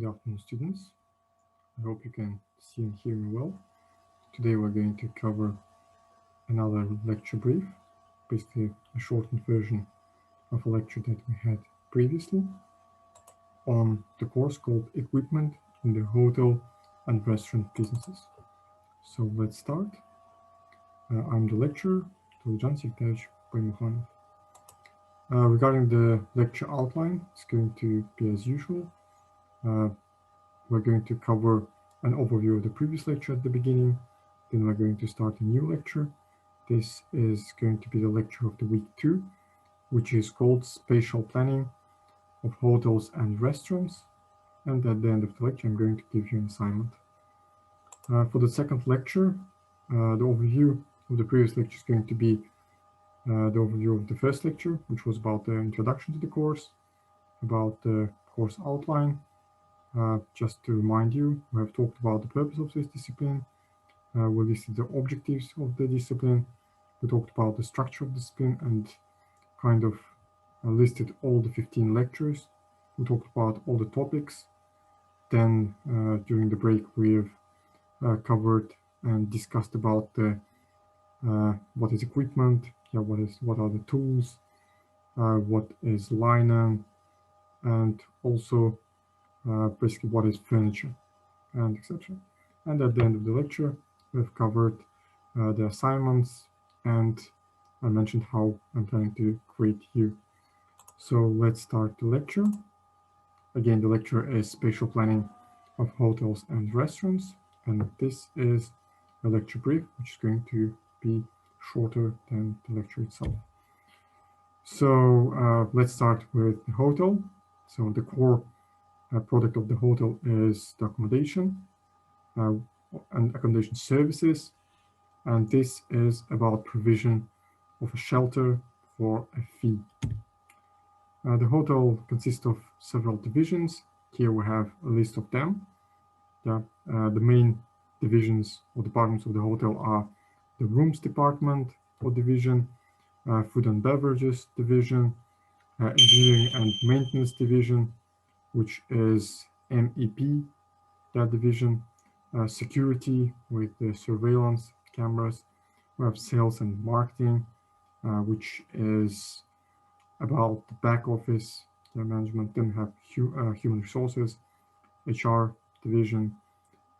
Good afternoon, students. I hope you can see and hear me well. Today we're going to cover another lecture brief, basically a shortened version of a lecture that we had previously on the course called Equipment in the Hotel and Restaurant Businesses. So let's start. I'm the lecturer, Secretary Baymukhanov. Regarding the lecture outline, it's going to be as usual. We're going to cover an overview of the previous lecture at the beginning. Then we're going to start a new lecture. This is going to be the lecture of the week 2, which is called Spatial Planning of Hotels and Restaurants. And at the end of the lecture, I'm going to give you an assignment. For the second lecture, the overview of the previous lecture is going to be the overview of the first lecture, which was about the introduction to the course, about the course outline. Just to remind you, we have talked about the purpose of this discipline. We listed the objectives of the discipline. We talked about the structure of the discipline and kind of listed all the 15 lectures. We talked about all the topics. Then during the break, we've covered and discussed about the what is equipment, what are the tools, what is linen, and also basically what is furniture, and etc. And at the end of the lecture, we've covered the assignments, and I mentioned how I'm planning to create you. So let's start the lecture. Again, the lecture is Spatial Planning of Hotels and Restaurants, and this is a lecture brief, which is going to be shorter than the lecture itself. So let's start with the hotel. So the core product of the hotel is the accommodation and accommodation services, and this is about provision of a shelter for a fee. The hotel consists of several divisions. Here we have a list of them. The main divisions or departments of the hotel are the rooms department or division, food and beverages division, engineering and maintenance division, which is MEP, that division, security with the surveillance cameras. We have sales and marketing, which is about the back office management. Then we have human resources, HR division,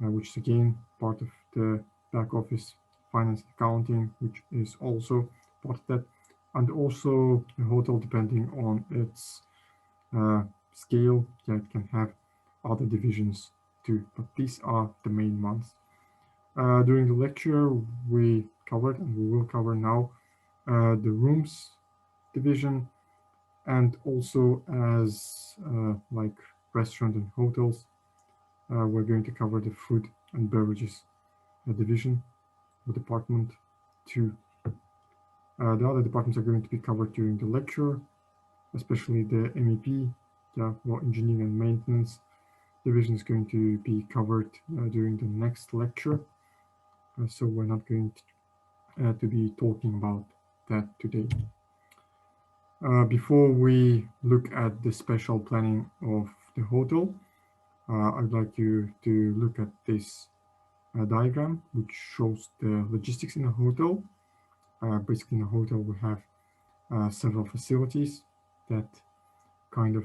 which is again part of the back office, finance and accounting, which is also part of that. And also the hotel, depending on its scale, it can have other divisions too, but these are the main ones. During the lecture, we covered, and we will cover now, the rooms division, and also as like restaurant and hotels, we're going to cover the food and beverages division or department too. The other departments are going to be covered during the lecture, especially the MEP, or engineering and maintenance division is going to be covered during the next lecture. So we're not going to be talking about that today. Before we look at the spatial planning of the hotel, I'd like you to look at this diagram, which shows the logistics in a hotel. Basically, in a hotel, we have several facilities that kind of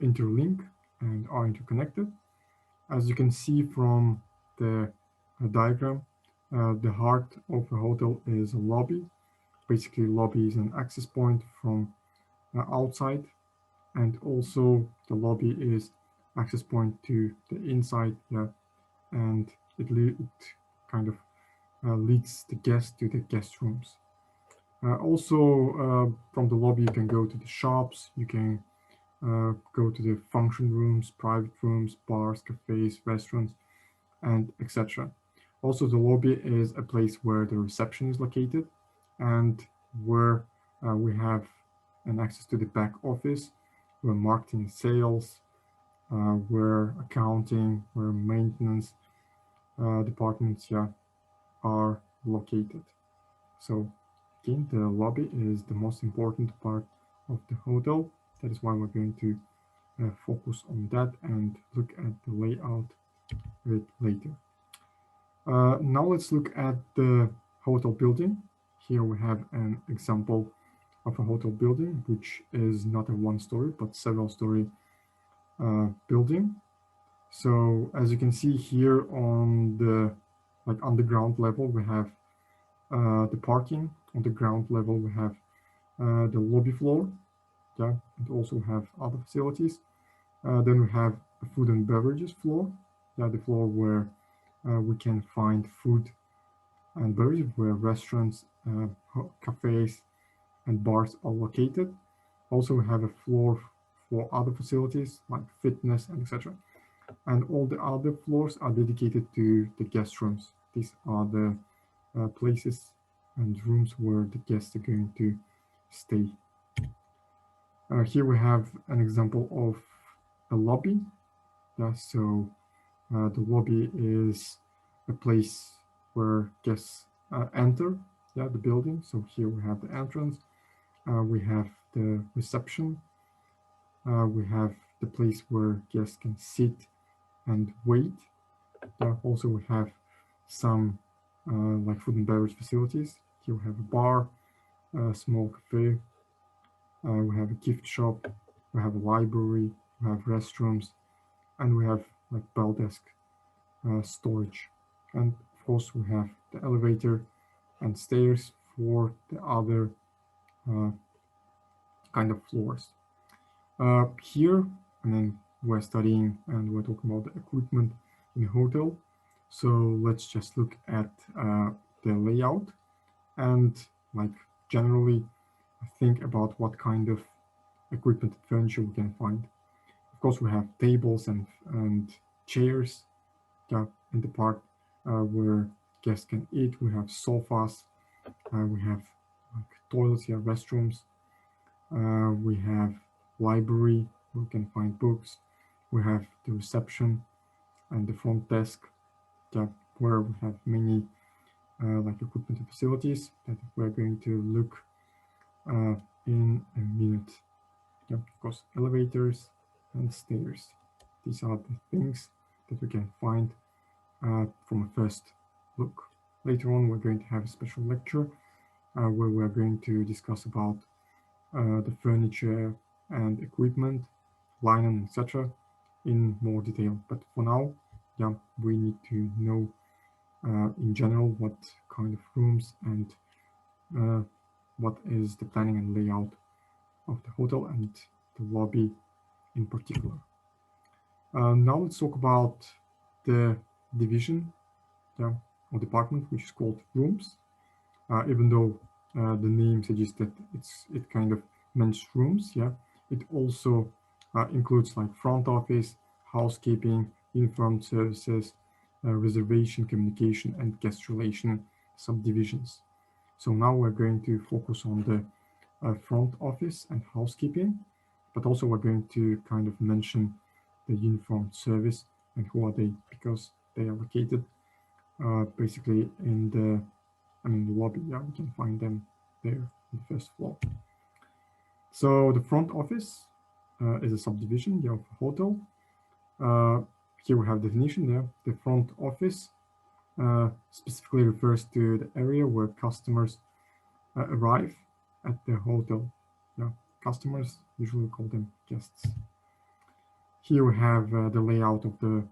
interlink and are interconnected. As you can see from the diagram, the heart of a hotel is a lobby. Basically, lobby is an access point from outside, and also the lobby is access point to the inside, and it kind of leads the guest to the guest rooms. Also, from the lobby, you can go to the shops, you can go to the function rooms, private rooms, bars, cafes, restaurants, and etc. Also, the lobby is a place where the reception is located and where we have an access to the back office, where marketing, sales, where accounting, where maintenance departments are located. So again, the lobby is the most important part of the hotel. That is why we're going to focus on that and look at the layout a bit later. Now let's look at the hotel building. Here we have an example of a hotel building, which is not a one-story but several-story building. So as you can see here on the ground level, we have the parking. On the ground level, we have the lobby floor, yeah, and also have other facilities. Then we have a food and beverages floor, yeah, the floor where we can find food and beverages, where restaurants, cafes, and bars are located. Also, we have a floor for other facilities like fitness and etc. And all the other floors are dedicated to the guest rooms. These are the places and rooms where the guests are going to stay. Here we have an example of a lobby. Yeah, so the lobby is a place where guests enter, yeah, the building. So here we have the entrance, we have the reception, we have the place where guests can sit and wait. Also, we have some like food and beverage facilities. Here we have a bar, a small cafe, we have a gift shop, we have a library, we have restrooms, and we have like bell desk storage. And of course, we have the elevator and stairs for the other kind of floors. Here, I mean, we're studying and we're talking about the equipment in a hotel. So let's just look at the layout and like generally think about what kind of equipment and furniture we can find. Of course, we have tables and chairs, yeah, in the part where guests can eat. We have sofas, we have like toilets, yeah, restrooms, we have library, we can find books, we have the reception and the front desk, yeah, where we have many like equipment and facilities that we're going to look in a minute. Yeah, of course, elevators and stairs. These are the things that we can find from a first look. Later on, we're going to have a special lecture where we're going to discuss about the furniture and equipment, linen, etc. in more detail. But for now, yeah, we need to know in general what kind of rooms and what is the planning and layout of the hotel and the lobby in particular. Now let's talk about the division, yeah, or department, which is called rooms. Even though the name suggests that it kind of means rooms, yeah, it also includes like front office, housekeeping, uniform services, reservation, communication, and guest relation subdivisions. So now we're going to focus on the front office and housekeeping, but also we're going to kind of mention the uniform service and who are they, because they are located basically in the lobby. Yeah, we can find them there on the first floor. So the front office is a subdivision, yeah, of a hotel. Here we have definition there. The front office specifically refers to the area where customers arrive at the hotel. Yeah, customers, usually call them guests. Here we have the layout of the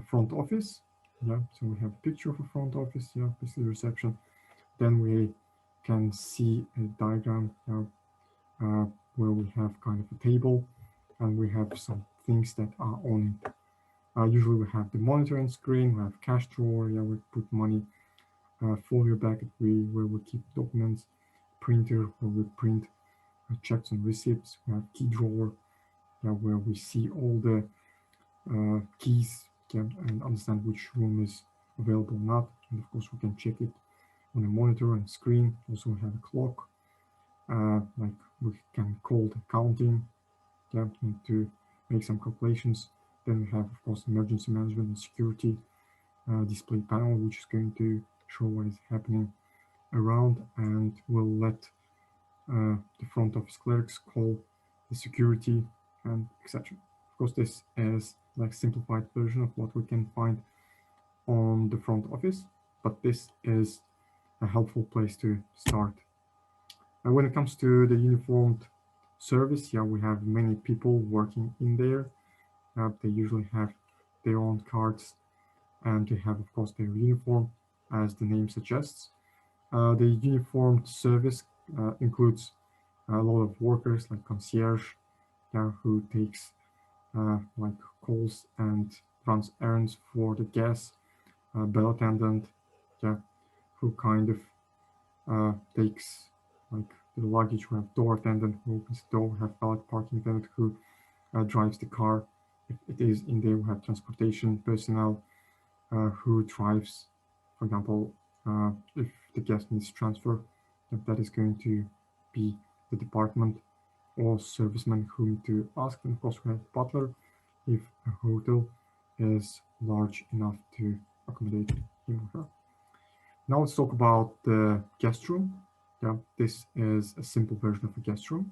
front office. Yeah, so we have a picture of a front office. Yeah, this is the reception. Then we can see a diagram where we have kind of a table and we have some things that are on it. Usually we have the monitoring screen, we have cash drawer, yeah, we put money, folio bucket where we keep documents, printer where we print checks and receipts, we have key drawer, yeah, where we see all the keys, yeah, and understand which room is available or not. And of course we can check it on a monitor and screen. Also we have a clock, like we can call the counting, yeah, to make some calculations. Then we have, of course, emergency management and security display panel, which is going to show what is happening around and will let the front office clerks call the security and etc. Of course, this is like simplified version of what we can find on the front office, but this is a helpful place to start. And when it comes to the uniformed service, yeah, we have many people working in there. They usually have their own cards, and they have, of course, their uniform, as the name suggests. The uniformed service includes a lot of workers like concierge, who takes like calls and runs errands for the guests, bell attendant, who kind of takes like the luggage. We have door attendant who opens the door. We have valet parking attendant who drives the car. If it is in there, we have transportation personnel who drives, for example, if the guest needs transfer, that is going to be the department or serviceman whom to ask. And of course, we have butler if a hotel is large enough to accommodate him or her. Now let's talk about the guest room. This is a simple version of a guest room.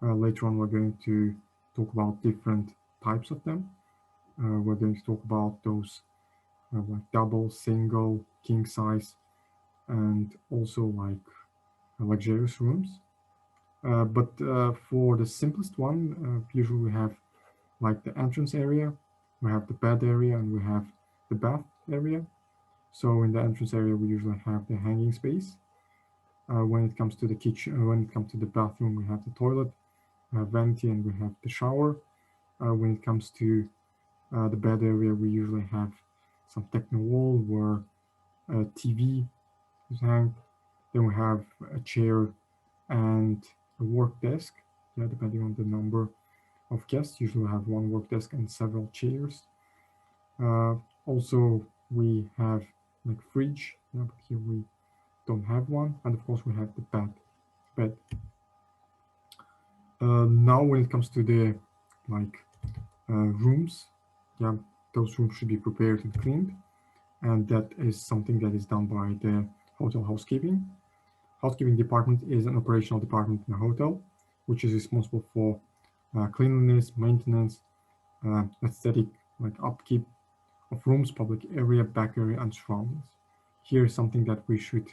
Later on, we're going to talk about different types of them. We're going to talk about those like double, single, king size, and also like luxurious rooms. But for the simplest one, usually we have like the entrance area, we have the bed area, and we have the bath area. So in the entrance area, we usually have the hanging space. When it comes to the kitchen, when it comes to the bathroom, we have the toilet, vanity, and we have the shower. When it comes to the bed area, we usually have some techno wall where a TV is hanged. Then we have a chair and a work desk, depending on the number of guests. Usually have one work desk and several chairs. Also, we have like fridge, but here we don't have one. And of course, we have the bed. Now, when it comes to the like rooms, those rooms should be prepared and cleaned, and that is something that is done by the hotel housekeeping. Housekeeping department is an operational department in a hotel, which is responsible for cleanliness, maintenance, aesthetic, like upkeep of rooms, public area, back area, and surroundings. Here is something that we should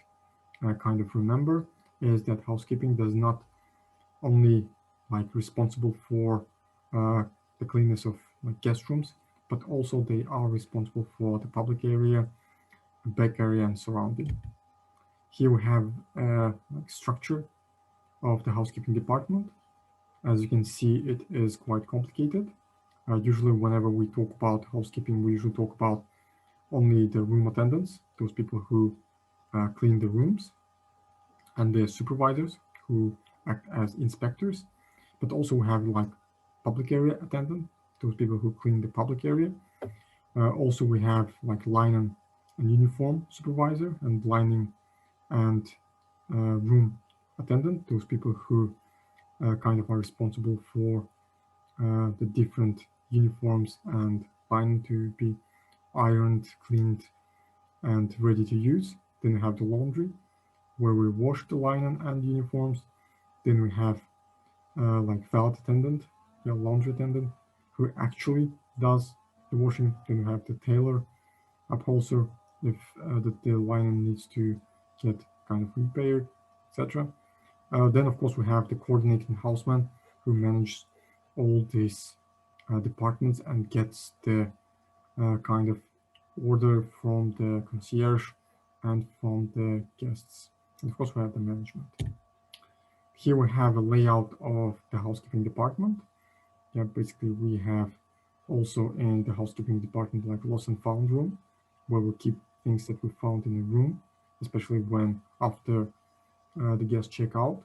kind of remember is that housekeeping does not only like responsible for the cleanness of like guest rooms, but also they are responsible for the public area, back area, and surrounding. Here we have a structure of the housekeeping department. As you can see, it is quite complicated. Usually whenever we talk about housekeeping, we usually talk about only the room attendants, those people who clean the rooms, and the supervisors who act as inspectors. But also we have like public area attendant, those people who clean the public area. Also we have like linen and uniform supervisor, and lining and room attendant, those people who kind of are responsible for the different uniforms and linen to be ironed, cleaned, and ready to use. Then we have the laundry, where we wash the linen and uniforms. Then we have like valet attendant, laundry attendant, who actually does the washing. Then we have the tailor, upholster, if the linen needs to get kind of repaired, etc. Then of course we have the coordinating houseman, who manages all these departments and gets the kind of order from the concierge and from the guests. And of course we have the management. Here we have a layout of the housekeeping department. Basically we have also in the housekeeping department like lost and found room, where we keep things that we found in a room, especially when after the guests check out.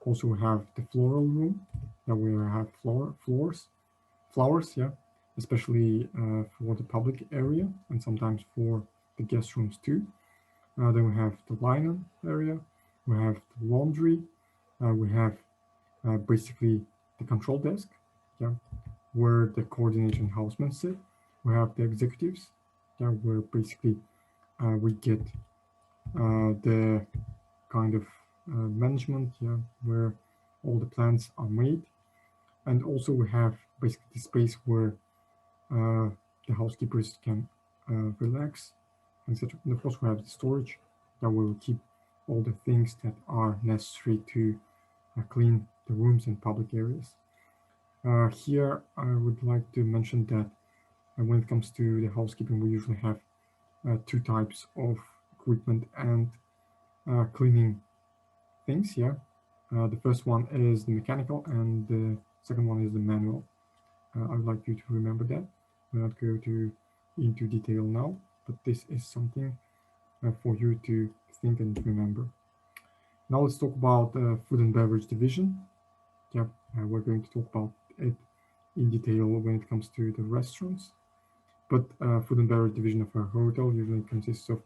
Also we have the floral room, where we have flowers, especially for the public area and sometimes for the guest rooms too. Then we have the linen area, we have the laundry, we have basically the control desk, where the coordination housemen sit. We have the executives, where basically we get the kind of management, where all the plans are made. And also we have basically the space where the housekeepers can relax, etc. And of course, we have the storage that will keep all the things that are necessary to clean the rooms and public areas. Here, I would like to mention that when it comes to the housekeeping, we usually have two types of equipment and cleaning things. Yeah, the first one is the mechanical, and the second one is the manual. I would like you to remember that. We'll not go into detail now, but this is something for you to think and remember. Now let's talk about food and beverage division. Yeah, we're going to talk about it in detail when it comes to the restaurants. But food and beverage division of a hotel usually consists of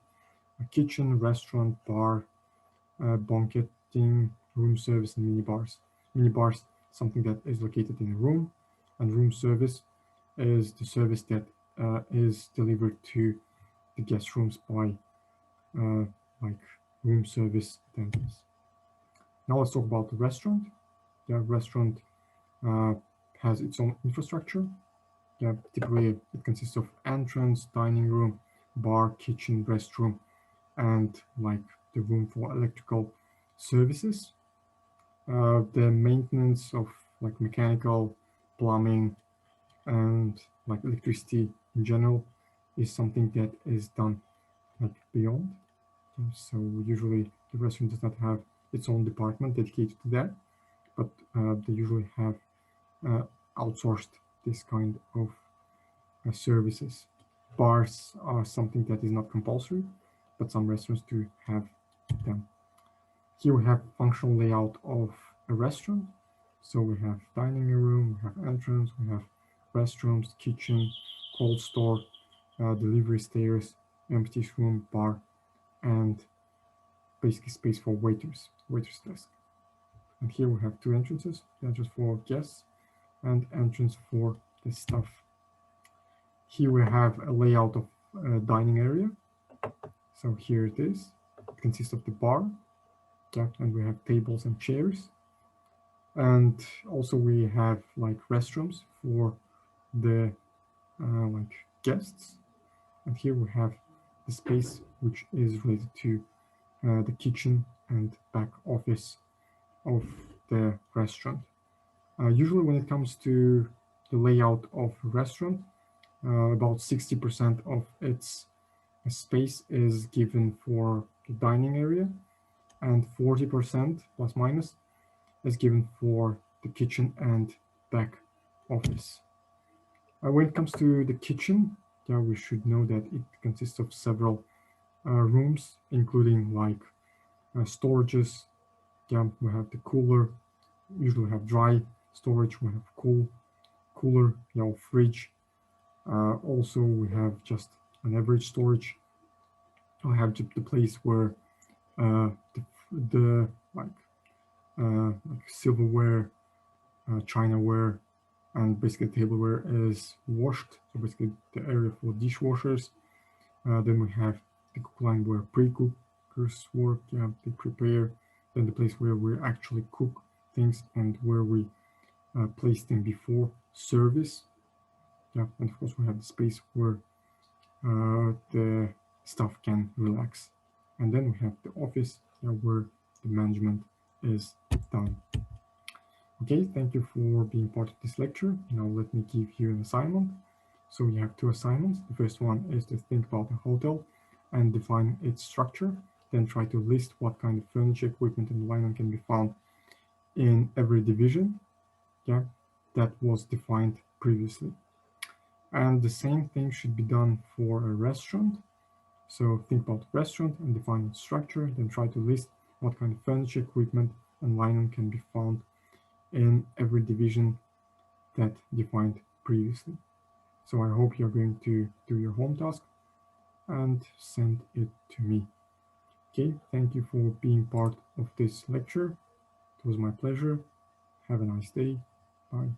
a kitchen, restaurant, bar, banqueting, room service, and minibars. Minibars, something that is located in a room, and room service is the service that is delivered to the guest rooms by like room service attendants. Now let's talk about the restaurant. The restaurant has its own infrastructure. Typically, it consists of entrance, dining room, bar, kitchen, restroom, and like the room for electrical services. The maintenance of like mechanical, plumbing, and like electricity in general is something that is done like beyond. So usually the restaurant does not have its own department dedicated to that, but they usually have outsourced this kind of services. Bars are something that is not compulsory, but some restaurants do have them. Here we have functional layout of a restaurant. So we have dining room, we have entrance, we have restrooms, kitchen, cold store, delivery stairs, empty room, bar, and basically space for waiters desk. And here we have two entrances, entrance for guests and entrance for the staff. Here we have a layout of a dining area. So here it is. It consists of the bar, and we have tables and chairs. And also we have like restrooms for the like guests. And here we have the space which is related to the kitchen and back office of the restaurant. Usually when it comes to the layout of a restaurant, about 60% of its space is given for the dining area, and 40% plus minus is given for the kitchen and back office. When it comes to the kitchen, we should know that it consists of several rooms, including like storages. We have the cooler, usually have dry storage, we have cooler, fridge. Also, we have just an average storage. I have the place where the like silverware, chinaware, and basically tableware is washed. So basically the area for dishwashers. Then we have the cook line where pre-cookers work. They prepare. Then the place where we actually cook things and where we place them before service. And of course we have the space where the staff can relax. And then we have the office where the management is done. Okay, thank you for being part of this lecture. Now let me give you an assignment. So you have two assignments. The first one is to think about a hotel and define its structure. Then try to list what kind of furniture, equipment, and linen can be found in every division that was defined previously. And the same thing should be done for a restaurant. So think about the restaurant and define its structure, then try to list what kind of furniture, equipment, and linen can be found in every division that defined previously. So I hope you're going to do your home task and send it to me. Okay, thank you for being part of this lecture. It was my pleasure. Have a nice day. Bye.